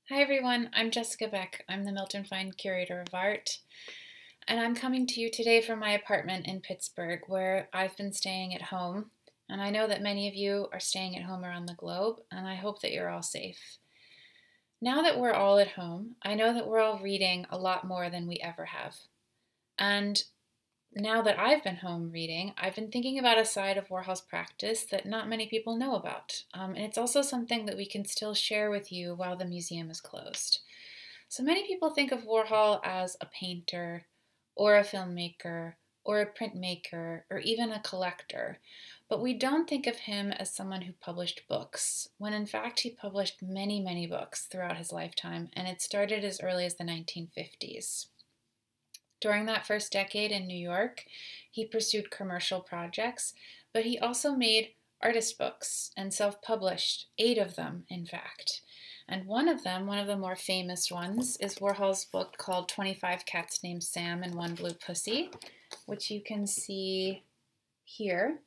Hi everyone, I'm Jessica Beck. I'm the Milton Fine Curator of Art, and I'm coming to you today from my apartment in Pittsburgh where I've been staying at home. And I know that many of you are staying at home around the globe, and I hope that you're all safe. Now that we're all at home, I know that we're all reading a lot more than we ever have. And now that I've been home reading, I've been thinking about a side of Warhol's practice that not many people know about. And it's also something that we can still share with you while the museum is closed. So many people think of Warhol as a painter, or a filmmaker, or a printmaker, or even a collector. But we don't think of him as someone who published books, when in fact he published many, many books throughout his lifetime, and it started as early as the 1950s. During that first decade in New York, he pursued commercial projects, but he also made artist books and self-published, 8 of them, in fact. And one of them, one of the more famous ones, is Warhol's book called 25 Cats Named Sam and One Blue Pussy, which you can see here.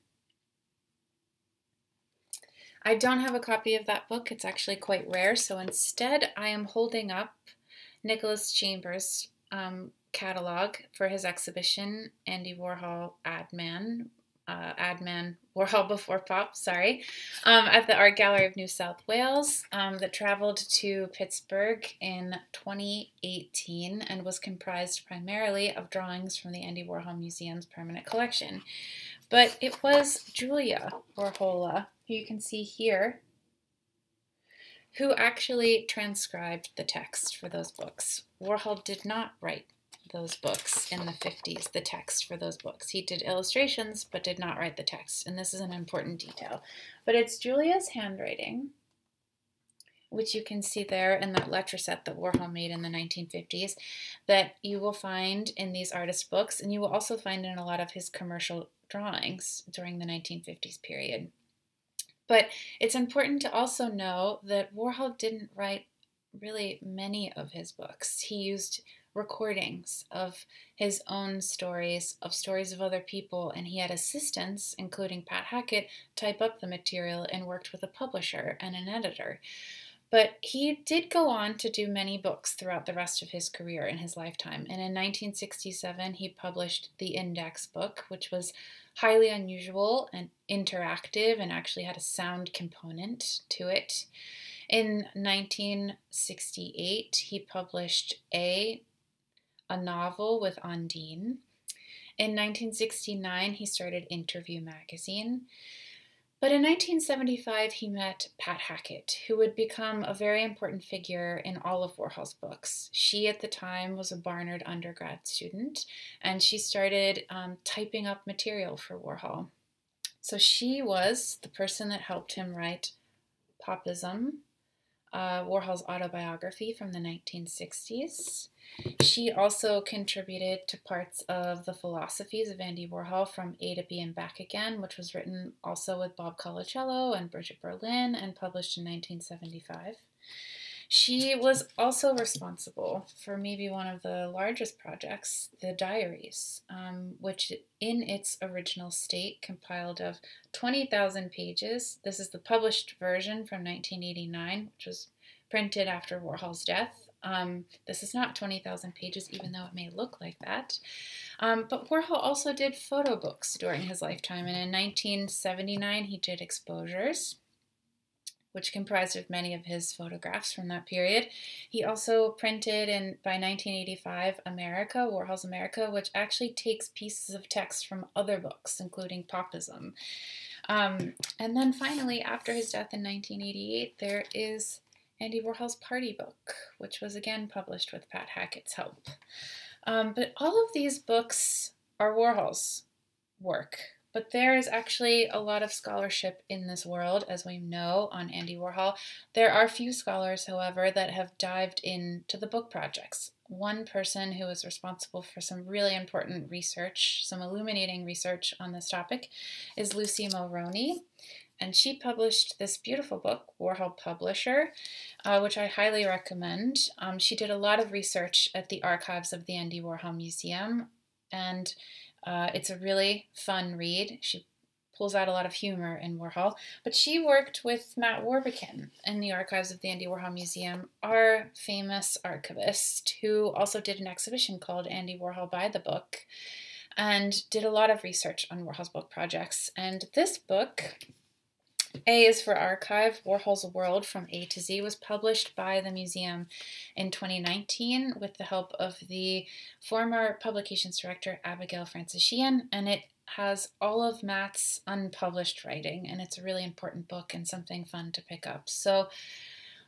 I don't have a copy of that book. It's actually quite rare, so instead I am holding up Nicholas Chambers' catalog for his exhibition, Andy Warhol Adman, Warhol Before Pop, at the Art Gallery of New South Wales, that traveled to Pittsburgh in 2018 and was comprised primarily of drawings from the Andy Warhol Museum's permanent collection. But it was Julia Warhola, who you can see here, who actually transcribed the text for those books. Warhol did not write those books in the 50s, the text for those books. He did illustrations, but did not write the text, and this is an important detail. But it's Julia's handwriting, which you can see there in that letter set that Warhol made in the 1950s, that you will find in these artist books, and you will also find in a lot of his commercial drawings during the 1950s period. But it's important to also know that Warhol didn't write really many of his books. He used recordings of his own stories, of stories of other people, and he had assistants, including Pat Hackett, type up the material and worked with a publisher and an editor. But he did go on to do many books throughout the rest of his career in his lifetime. And in 1967, he published the Index book, which was highly unusual and interactive and actually had a sound component to it. In 1968, he published a novel with Undine. In 1969, he started Interview magazine. But in 1975, he met Pat Hackett, who would become a very important figure in all of Warhol's books. She, at the time, was a Barnard undergrad student, and she started typing up material for Warhol. So she was the person that helped him write POPism, Warhol's autobiography from the 1960s. She also contributed to parts of the Philosophies of Andy Warhol from A to B and Back Again, which was written also with Bob Colacello and Bridget Berlin and published in 1975. She was also responsible for maybe one of the largest projects, the Diaries, which in its original state compiled of 20,000 pages. This is the published version from 1989, which was printed after Warhol's death. This is not 20,000 pages, even though it may look like that. But Warhol also did photo books during his lifetime, and in 1979 he did Exposures, which comprised of many of his photographs from that period. He also printed, by 1985, America, Warhol's America, which actually takes pieces of text from other books, including POPism. And then finally, after his death in 1988, there is Andy Warhol's Party Book, which was again published with Pat Hackett's help. But all of these books are Warhol's work. But there is actually a lot of scholarship in this world, as we know, on Andy Warhol. There are few scholars, however, that have dived into the book projects. One person who is responsible for some really important research, some illuminating research on this topic, is Lucy Mulroney. And she published this beautiful book, Warhol Publisher, which I highly recommend. She did a lot of research at the archives of the Andy Warhol Museum, and it's a really fun read. She pulls out a lot of humor in Warhol. But she worked with Matt Warbican in the archives of the Andy Warhol Museum, our famous archivist, who also did an exhibition called Andy Warhol by the Book, and did a lot of research on Warhol's book projects. And this book, A is for Archive, Warhol's World from A to Z, was published by the museum in 2019 with the help of the former publications director Abigail Francis-Sheehan, and it has all of Matt's unpublished writing, and it's a really important book and something fun to pick up. So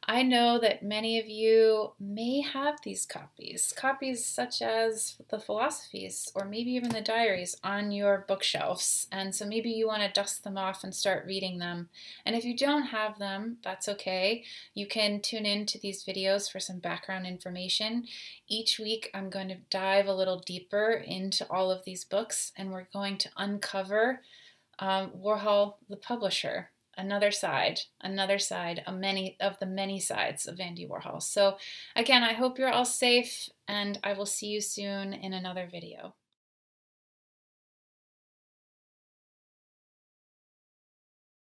I know that many of you may have these copies such as the Philosophies or maybe even the Diaries on your bookshelves. And so maybe you want to dust them off and start reading them. And if you don't have them, that's okay. You can tune in to these videos for some background information. Each week I'm going to dive a little deeper into all of these books, and we're going to uncover Warhol, the publisher. Another side of the many sides of Andy Warhol. So again, I hope you're all safe, and I will see you soon in another video.